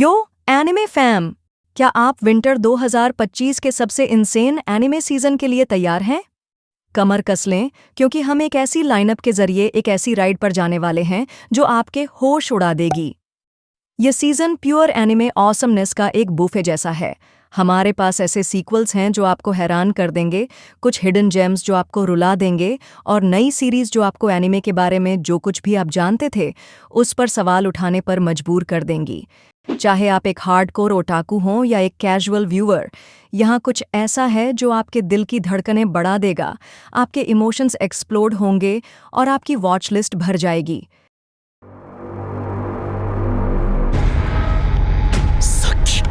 यो anime fam, क्या आप winter 2025 के सबसे इंसेन एनिमे सीजन के लिए तैयार हैं? कमर कस लें, क्योंकि हम एक ऐसी लाइनअप के जरिए एक ऐसी राइड पर जाने वाले हैं जो आपके होश उड़ा देगी। ये सीजन प्योर एनिमे ऑसमनेस का एक बूफे जैसा है। हमारे पास ऐसे सीक्वल्स हैं जो आपको हैरान कर देंगे, कुछ हिडन जेम्स जो आपको रुला देंगे, और नई सीरीज जो आपको एनिमे के बारे में जो कुछ भी आप जानते थे उस पर सवाल उठाने पर मजबूर कर देंगी। चाहे आप एक हार्डकोर ओटाकू हों या एक कैजुअल व्यूअर, यहाँ कुछ ऐसा है जो आपके दिल की धड़कनें बढ़ा देगा, आपके इमोशंस एक्सप्लोड होंगे और आपकी वॉच लिस्ट भर जाएगी। さっき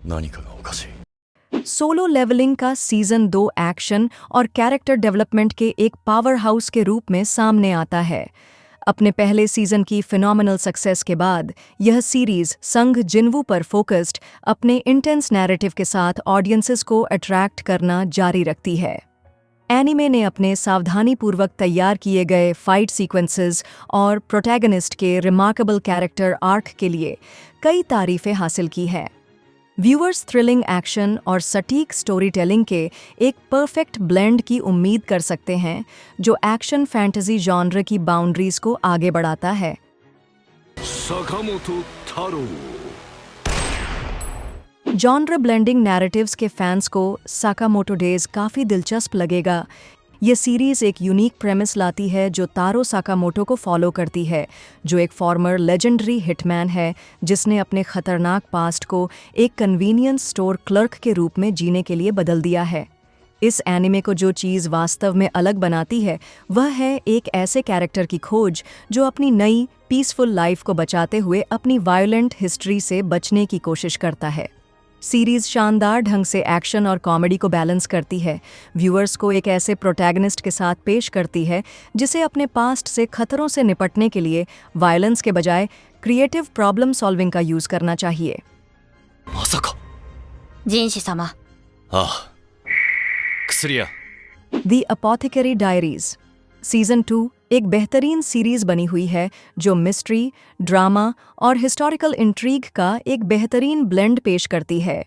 何かがおかしい。 सोलो लेवलिंग का सीजन 2 एक्शन और कैरेक्टर डेवलपमेंट के एक पावर हाउस के रूप में सामने आता है। अपने पहले सीजन की फिनोमिनल सक्सेस के बाद यह सीरीज संघ जिन्वू पर फोकस्ड अपने इंटेंस नैरेटिव के साथ ऑडियंसेस को अट्रैक्ट करना जारी रखती है। एनिमे ने अपने सावधानीपूर्वक तैयार किए गए फाइट सीक्वेंसेस और प्रोटैगनिस्ट के रिमार्केबल कैरेक्टर आर्क के लिए कई तारीफें हासिल की हैं। व्यूअर्स थ्रिलिंग एक्शन और सटीक स्टोरी टेलिंग के एक परफेक्ट ब्लेंड की उम्मीद कर सकते हैं जो एक्शन फैंटेसी जॉनर की बाउंड्रीज को आगे बढ़ाता है। 坂本太郎 जॉनर ब्लेंडिंग नैरेटिव्स के फैंस को साकामोटो डेज काफ़ी दिलचस्प लगेगा। ये सीरीज़ एक यूनिक प्रेमिस लाती है जो तारो साकामोटो को फॉलो करती है, जो एक फॉर्मर लेजेंडरी हिटमैन है जिसने अपने खतरनाक पास्ट को एक कन्वीनियंस स्टोर क्लर्क के रूप में जीने के लिए बदल दिया है। इस एनिमे को जो चीज़ वास्तव में अलग बनाती है वह है एक ऐसे कैरेक्टर की खोज जो अपनी नई पीसफुल लाइफ को बचाते हुए अपनी वायलेंट हिस्ट्री से बचने की कोशिश करता है। सीरीज शानदार ढंग से एक्शन और कॉमेडी को बैलेंस करती है, व्यूअर्स को एक ऐसे प्रोटैगनिस्ट के साथ पेश करती है जिसे अपने पास्ट से खतरों से निपटने के लिए वायलेंस के बजाय क्रिएटिव प्रॉब्लम सॉल्विंग का यूज़ करना चाहिए। まさか。人士様、ああ。薬屋。 द अपोथेकेरी डायरीज सीजन 2 एक बेहतरीन सीरीज बनी हुई है जो मिस्ट्री, ड्रामा और हिस्टोरिकल इंट्रीग का एक बेहतरीन ब्लेंड पेश करती है।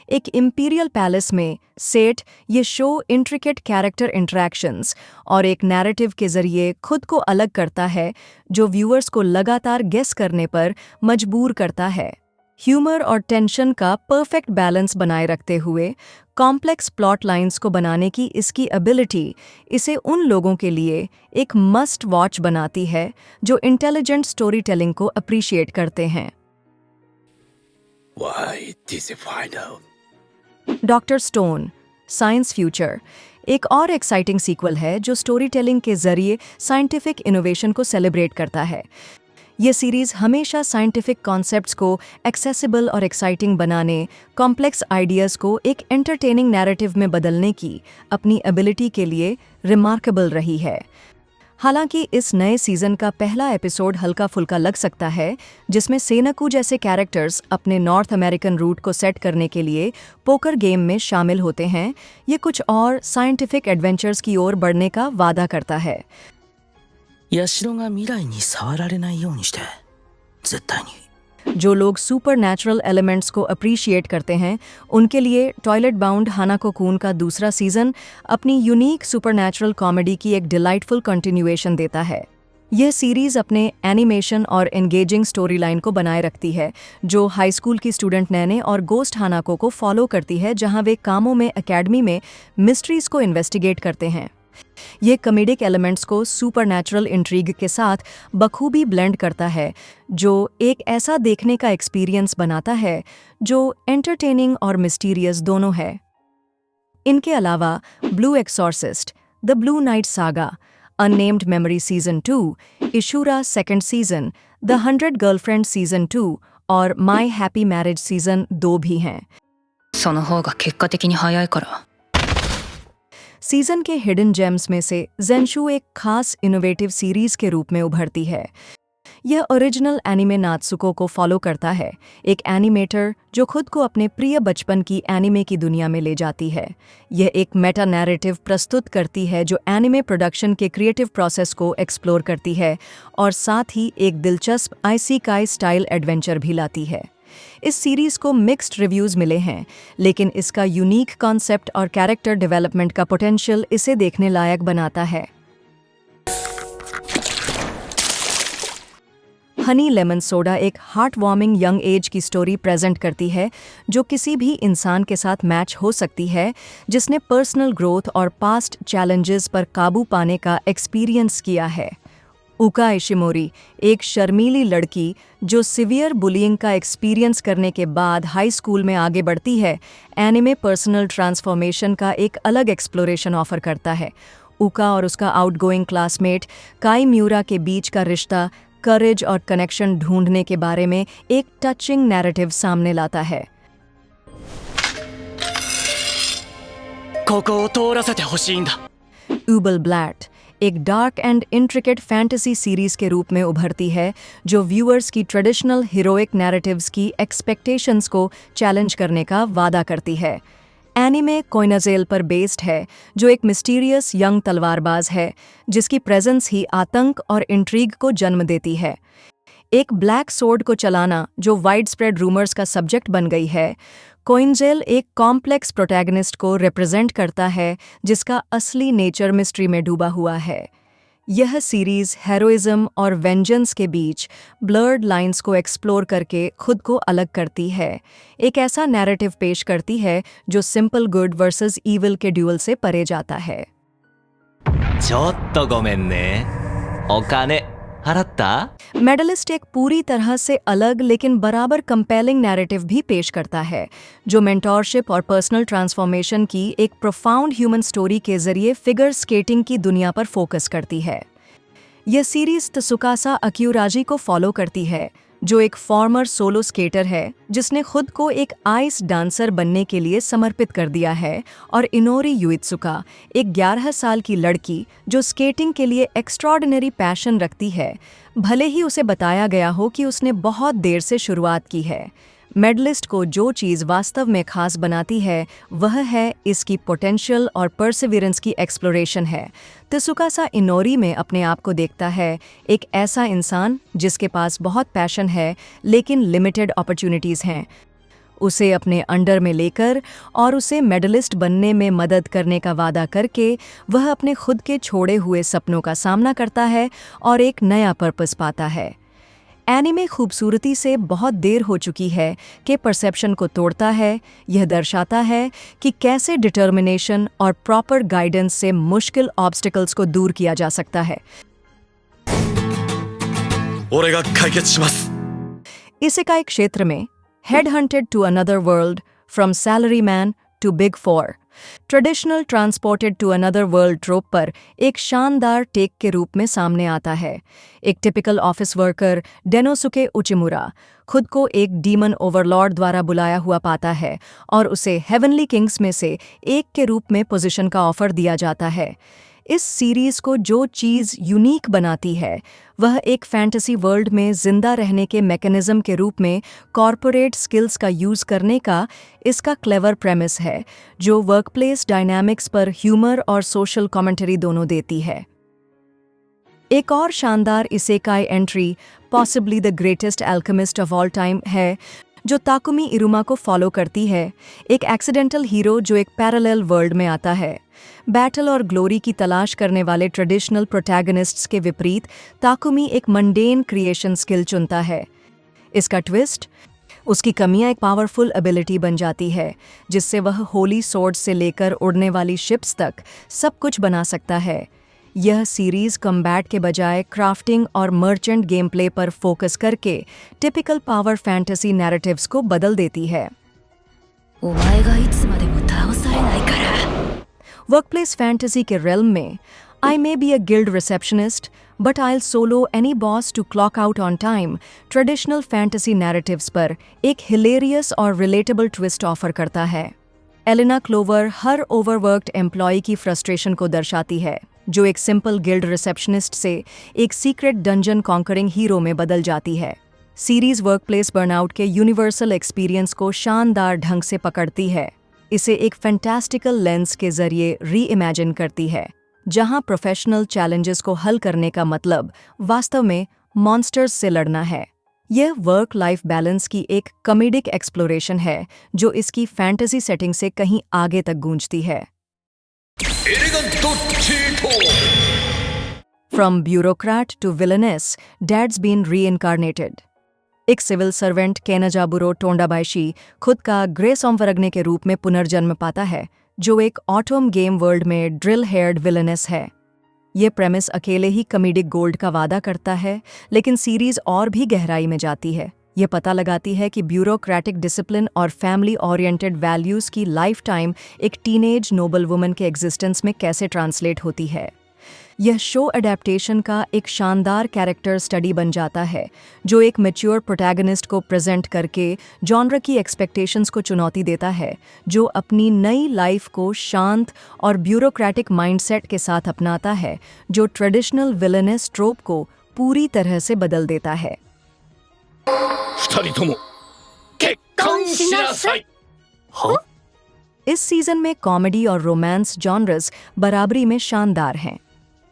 एक इंपीरियल पैलेस में सेट ये शो इंट्रिकेट कैरेक्टर इंटरैक्शंस और एक नैरेटिव के जरिए खुद को अलग करता है जो व्यूअर्स को लगातार गेस करने पर मजबूर करता है। ह्यूमर और टेंशन का परफेक्ट बैलेंस बनाए रखते हुए कॉम्प्लेक्स प्लॉट लाइंस को बनाने की इसकी एबिलिटी इसे उन लोगों के लिए एक मस्ट वॉच बनाती है जो इंटेलिजेंट स्टोरी टेलिंग को अप्रिशिएट करते हैं। Why did you find out? Doctor stone science future एक और एक्साइटिंग सीक्वल है जो स्टोरी टेलिंग के जरिए साइंटिफिक इनोवेशन को सेलिब्रेट करता है। ये सीरीज़ हमेशा साइंटिफिक कॉन्सेप्ट्स को एक्सेसिबल और एक्साइटिंग बनाने, कॉम्प्लेक्स आइडियाज़ को एक एंटरटेनिंग नैरेटिव में बदलने की अपनी एबिलिटी के लिए रिमार्केबल रही है। हालांकि इस नए सीज़न का पहला एपिसोड हल्का फुल्का लग सकता है, जिसमें सेनकू जैसे कैरेक्टर्स अपने नॉर्थ अमेरिकन रूट को सेट करने के लिए पोकर गेम में शामिल होते हैं, ये कुछ और साइंटिफिक एडवेंचर्स की ओर बढ़ने का वादा करता है। 社が未来に触られないようにして絶対に जो लोग सुपर नेचुरल एलिमेंट्स को अप्रिशिएट करते हैं उनके लिए टॉयलेट बाउंड हानाको कून का दूसरा सीजन अपनी यूनिक सुपर नेचुरल कॉमेडी की एक डिलाइटफुल कंटिन्यूएशन देता है। यह सीरीज़ अपने एनिमेशन और एंगेजिंग स्टोरी लाइन को बनाए रखती है जो हाई स्कूल की स्टूडेंट नैने और गोस्ट हानाको को फॉलो करती है, जहां वे कामों में एकेडमी में मिस्ट्रीज को इन्वेस्टिगेट करते हैं। ये कॉमेडिक एलिमेंट्स को सुपरनैचुरल इंट्रीग के साथ बखूबी ब्लेंड करता है जो एक ऐसा देखने का एक्सपीरियंस बनाता है जो एंटरटेनिंग और मिस्टीरियस दोनों है। इनके अलावा Blue Exorcist, the Blue Night Saga, Unnamed Memory season 2, Ishura second season, the 100 girlfriend season 2 और माई हैप्पी मैरिज सीजन 2 भी हैं। その方が結果的に早いから。सीजन के हिडन जेम्स में से ज़ेंशु एक खास इनोवेटिव सीरीज के रूप में उभरती है। यह ओरिजिनल एनिमे नात्सुको को फॉलो करता है, एक एनिमेटर जो खुद को अपने प्रिय बचपन की एनिमे की दुनिया में ले जाती है। यह एक मेटा नैरेटिव प्रस्तुत करती है जो एनिमे प्रोडक्शन के क्रिएटिव प्रोसेस को एक्सप्लोर करती है और साथ ही एक दिलचस्प आइसेकाई स्टाइल एडवेंचर भी लाती है। इस सीरीज को मिक्स्ड रिव्यूज मिले हैं, लेकिन इसका यूनिक कॉन्सेप्ट और कैरेक्टर डेवलपमेंट का पोटेंशियल इसे देखने लायक बनाता है। हनी लेमन सोडा एक हार्ट वार्मिंग यंग एज की स्टोरी प्रेजेंट करती है जो किसी भी इंसान के साथ मैच हो सकती है जिसने पर्सनल ग्रोथ और पास्ट चैलेंजेस पर काबू पाने का एक्सपीरियंस किया है। उका इशिमोरी एक शर्मीली लड़की जो सिवियर बुलिंग का एक्सपीरियंस करने के बाद हाई स्कूल में आगे बढ़ती है, एनिमे पर्सनल ट्रांसफॉर्मेशन का एक अलग एक्सप्लोरेशन ऑफर करता है। उका और उसका आउटगोइंग क्लासमेट काई म्यूरा के बीच का रिश्ता करेज और कनेक्शन ढूंढने के बारे में एक टचिंग नैरेटिव सामने लाता है। ここを通らせてほしいんだ。 ऊबल ब्लैट एक dark and intricate fantasy series के रूप में उभरती है जो व्यूअर्स की ट्रेडिशनल हीरोइक नैरेटिव्स की एक्सपेक्टेशंस को चैलेंज करने का वादा करती है। एनिमे कोइनाजेल पर बेस्ड है जो एक मिस्टीरियस यंग तलवारबाज है जिसकी प्रेजेंस ही आतंक और इंट्रीग को जन्म देती है। एक ब्लैक सोर्ड को चलाना जो वाइड स्प्रेड रूमर्स का सब्जेक्ट बन गई है। कोइनजेल एक कॉम्प्लेक्स प्रोटैगनिस्ट को रिप्रेजेंट करता है जिसका असली नेचर मिस्ट्री में डूबा हुआ है। यह सीरीज हेरोइज्म और वेंजेंस के बीच ब्लर्ड लाइंस को एक्सप्लोर करके खुद को अलग करती है। एक ऐसा नैरेटिव पेश करती है जो सिंपल गुड वर्सेस ईविल के ड्यूअल से परे जाता है। ちょっとごめんね。お金払った？ मेडलिस्ट एक पूरी तरह से अलग लेकिन बराबर कंपेलिंग नैरेटिव भी पेश करता है जो मेंटोरशिप और पर्सनल ट्रांसफॉर्मेशन की एक प्रोफाउंड ह्यूमन स्टोरी के जरिए फिगर स्केटिंग की दुनिया पर फोकस करती है। यह सीरीज त्सुकासा अक्यूराजी को फॉलो करती है जो एक फॉर्मर सोलो स्केटर है जिसने खुद को एक आइस डांसर बनने के लिए समर्पित कर दिया है, और इनोरी युइत्सुका एक 11 साल की लड़की जो स्केटिंग के लिए एक्स्ट्रॉर्डिनरी पैशन रखती है, भले ही उसे बताया गया हो कि उसने बहुत देर से शुरुआत की है। मेडलिस्ट को जो चीज़ वास्तव में खास बनाती है वह है इसकी पोटेंशियल और परसिविरेंस की एक्सप्लोरेशन है। त्सुकासा इनोरी में अपने आप को देखता है एक ऐसा इंसान जिसके पास बहुत पैशन है लेकिन लिमिटेड अपॉर्चुनिटीज़ हैं। उसे अपने अंडर में लेकर और उसे मेडलिस्ट बनने में मदद करने का वादा करके वह अपने खुद के छोड़े हुए सपनों का सामना करता है और एक नया पर्पस पाता है। एनिमे खूबसूरती से बहुत देर हो चुकी है कि परसेप्शन को तोड़ता है। यह दर्शाता है कि कैसे डिटर्मिनेशन और प्रॉपर गाइडेंस से मुश्किल ऑब्स्टिकल्स को दूर किया जा सकता है। 俺が解決します。 इसेकाई क्षेत्र में head hunted to another world from salary man to big four traditional transported to another world trope पर एक शानदार टेक के रूप में सामने आता है। एक टिपिकल ऑफिस वर्कर डेनोसुके उचिमुरा खुद को एक डीमन ओवरलॉर्ड द्वारा बुलाया हुआ पाता है और उसे हेवनली किंग्स में से एक के रूप में पोजीशन का ऑफर दिया जाता है। इस सीरीज को जो चीज़ यूनिक बनाती है वह एक फैंटेसी वर्ल्ड में जिंदा रहने के मैकेनिज्म के रूप में कॉरपोरेट स्किल्स का यूज़ करने का इसका क्लेवर प्रेमिस है जो वर्कप्लेस डायनामिक्स पर ह्यूमर और सोशल कमेंटरी दोनों देती है। एक और शानदार isekai entry possibly the greatest alchemist of all time है जो ताकुमी इरुमा को फॉलो करती है, एक एक्सीडेंटल हीरो जो एक पैरेलल वर्ल्ड में आता है। बैटल और ग्लोरी की तलाश करने वाले ट्रेडिशनल प्रोटैगनिस्ट्स के विपरीत ताकुमी एक मंडेन क्रिएशन स्किल चुनता है। इसका ट्विस्ट, उसकी कमियां एक पावरफुल एबिलिटी बन जाती है जिससे वह होली स्वॉर्ड से लेकर उड़ने वाली शिप्स तक सब कुछ बना सकता है। यह सीरीज कम्बैट के बजाय क्राफ्टिंग और मर्चेंट गेम प्ले पर फोकस करके टिपिकल पावर फैंटेसी नैरेटिव्स को बदल देती है। お前がいつまでも倒されないから。 वर्कप्लेस फैंटेसी के रेल्म में I may be a guild receptionist but I solo any boss to clock out on time traditional fantasy narratives पर एक हिलेरियस और रिलेटेबल ट्विस्ट ऑफर करता है। Alina Clover her overworked employee की frustration को दर्शाती है, जो एक सिंपल गिल्ड रिसेप्शनिस्ट से एक सीक्रेट डंजन कॉन्करिंग हीरो में बदल जाती है। सीरीज वर्कप्लेस बर्नआउट के यूनिवर्सल एक्सपीरियंस को शानदार ढंग से पकड़ती है, इसे एक फैंटास्टिकल लेंस के जरिए री इमेजिन करती है, जहां प्रोफेशनल चैलेंजेस को हल करने का मतलब वास्तव में मॉन्स्टर्स से लड़ना है। यह वर्क लाइफ बैलेंस की एक कॉमेडिक एक्सप्लोरेशन है जो इसकी फैंटेसी सेटिंग से कहीं आगे तक गूंजती है। From bureaucrat to villainess, Dad's been reincarnated. एक सिविल सर्वेंट केनाजाबुरो टोंडाबाइशी खुद का ग्रे सोमवरग्ने के रूप में पुनर्जन्म पाता है, जो एक ऑटोम गेम वर्ल्ड में ड्रिल हेयर्ड विलनेस है। ये प्रेमिस अकेले ही कॉमेडिक गोल्ड का वादा करता है, लेकिन सीरीज और भी गहराई में जाती है। ये पता लगाती है कि ब्यूरोक्रेटिक डिसिप्लिन और फैमिली ओरिएंटेड वैल्यूज़ की लाइफ टाइम एक टीनेज नोबल वुमन के एग्जिस्टेंस में कैसे ट्रांसलेट होती है। यह शो अडेप्टेशन का एक शानदार कैरेक्टर स्टडी बन जाता है, जो एक मैच्योर प्रोटैगनिस्ट को प्रेजेंट करके जॉनर की एक्सपेक्टेशंस को चुनौती देता है, जो अपनी नई लाइफ को शांत और ब्यूरोक्रेटिक माइंडसेट के साथ अपनाता है, जो ट्रेडिशनल विलनेस ट्रोप को पूरी तरह से बदल देता है। 二人とも結婚しなさい。 इस सीजन में कॉमेडी और रोमांस जॉनर्स बराबरी में शानदार हैं।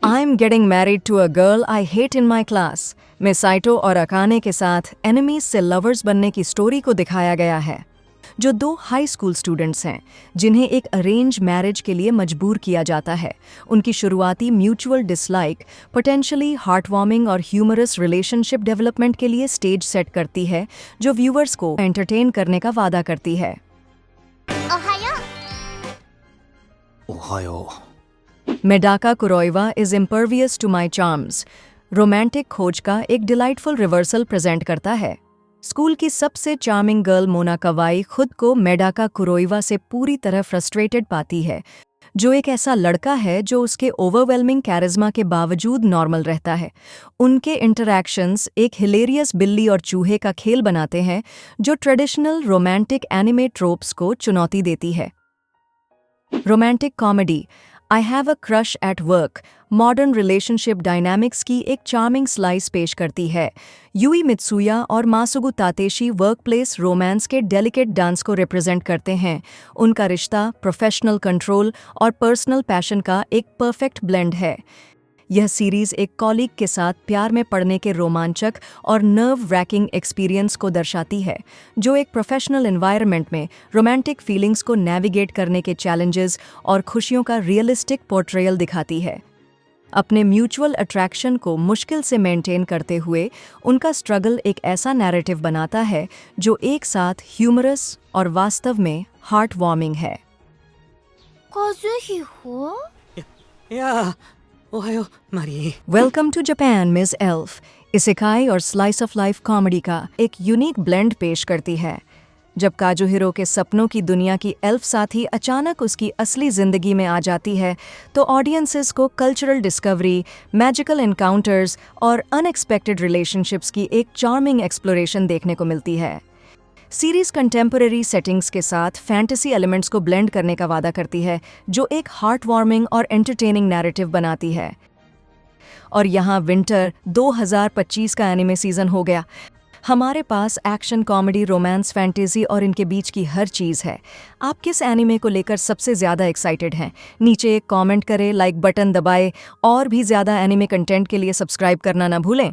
I am getting married to a girl I hate in my class में साइटो और अकाने के साथ एनिमीज से लवर्स बनने की स्टोरी को दिखाया गया है, जो दो हाई स्कूल स्टूडेंट्स हैं जिन्हें एक अरेंज मैरिज के लिए मजबूर किया जाता है। उनकी शुरुआती म्यूचुअल डिसलाइक पोटेंशियली हार्टवार्मिंग और ह्यूमरस रिलेशनशिप डेवलपमेंट के लिए स्टेज सेट करती है, जो व्यूअर्स को एंटरटेन करने का वादा करती है। おはよ Medaka Kuroiwa is impervious to my charms romantic खोज का एक डिलाइटफुल रिवर्सल प्रेजेंट करता है। स्कूल की सबसे चार्मिंग गर्ल मोना कवाई खुद को मेडाका कुरोइवा से पूरी तरह फ्रस्ट्रेटेड पाती है, जो एक ऐसा लड़का है जो उसके ओवरवेलमिंग कैरिज्मा के बावजूद नॉर्मल रहता है। उनके इंटरैक्शंस एक हिलेरियस बिल्ली और चूहे का खेल बनाते हैं, जो ट्रेडिशनल रोमांटिक एनिमे ट्रोप्स को चुनौती देती है। Romantic comedy I have a crush at work modern relationship dynamics की एक चार्मिंग स्लाइस पेश करती है। यूई मित्सुया और मासुगु तातेशी वर्कप्लेस रोमांस के डेलिकेट डांस को रिप्रेजेंट करते हैं। उनका रिश्ता प्रोफेशनल कंट्रोल और पर्सनल पैशन का एक परफेक्ट ब्लेंड है। यह सीरीज एक कॉलीग के साथ प्यार में पड़ने के रोमांचक और नर्व रैकिंग एक्सपीरियंस को दर्शाती है, जो एक प्रोफेशनल एनवायरनमेंट में रोमांटिक फीलिंग्स को नेविगेट करने के चैलेंजेस और खुशियों का रियलिस्टिक पोर्ट्रेयल दिखाती है। अपने म्यूचुअल अट्रैक्शन को मुश्किल से मेंटेन करते हुए उनका स्ट्रगल एक ऐसा नैरेटिव बनाता है जो एक साथ ह्यूमरस और वास्तव में हार्ट वार्मिंग है। 和彦 いやおはようマリー。 welcome to Japan miss elf isekai और स्लाइस ऑफ लाइफ कॉमेडी का एक यूनिक ब्लेंड पेश करती है। जब काजुहिरो के सपनों की दुनिया की एल्फ साथी अचानक उसकी असली जिंदगी में आ जाती है, तो ऑडियंसेस को कल्चरल डिस्कवरी, मैजिकल एनकाउंटर्स और अनएक्सपेक्टेड रिलेशनशिप्स की एक चार्मिंग एक्सप्लोरेशन देखने को मिलती है। सीरीज कंटेम्पररी सेटिंग्स के साथ फैंटेसी एलिमेंट्स को ब्लेंड करने का वादा करती है, जो एक हार्ट वार्मिंग और एंटरटेनिंग नैरेटिव बनाती है। और यहाँ विंटर 2025 का एनिमे सीजन हो गया। हमारे पास एक्शन, कॉमेडी, रोमांस, फैंटेसी और इनके बीच की हर चीज़ है। आप किस एनिमे को लेकर सबसे ज़्यादा एक्साइटेड हैं? नीचे एक कमेंट करें, लाइक बटन दबाएं और भी ज़्यादा एनिमे कंटेंट के लिए सब्सक्राइब करना ना भूलें।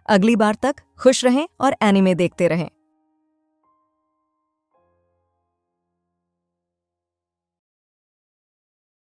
अगली बार तक खुश रहें और एनिमे देखते रहें।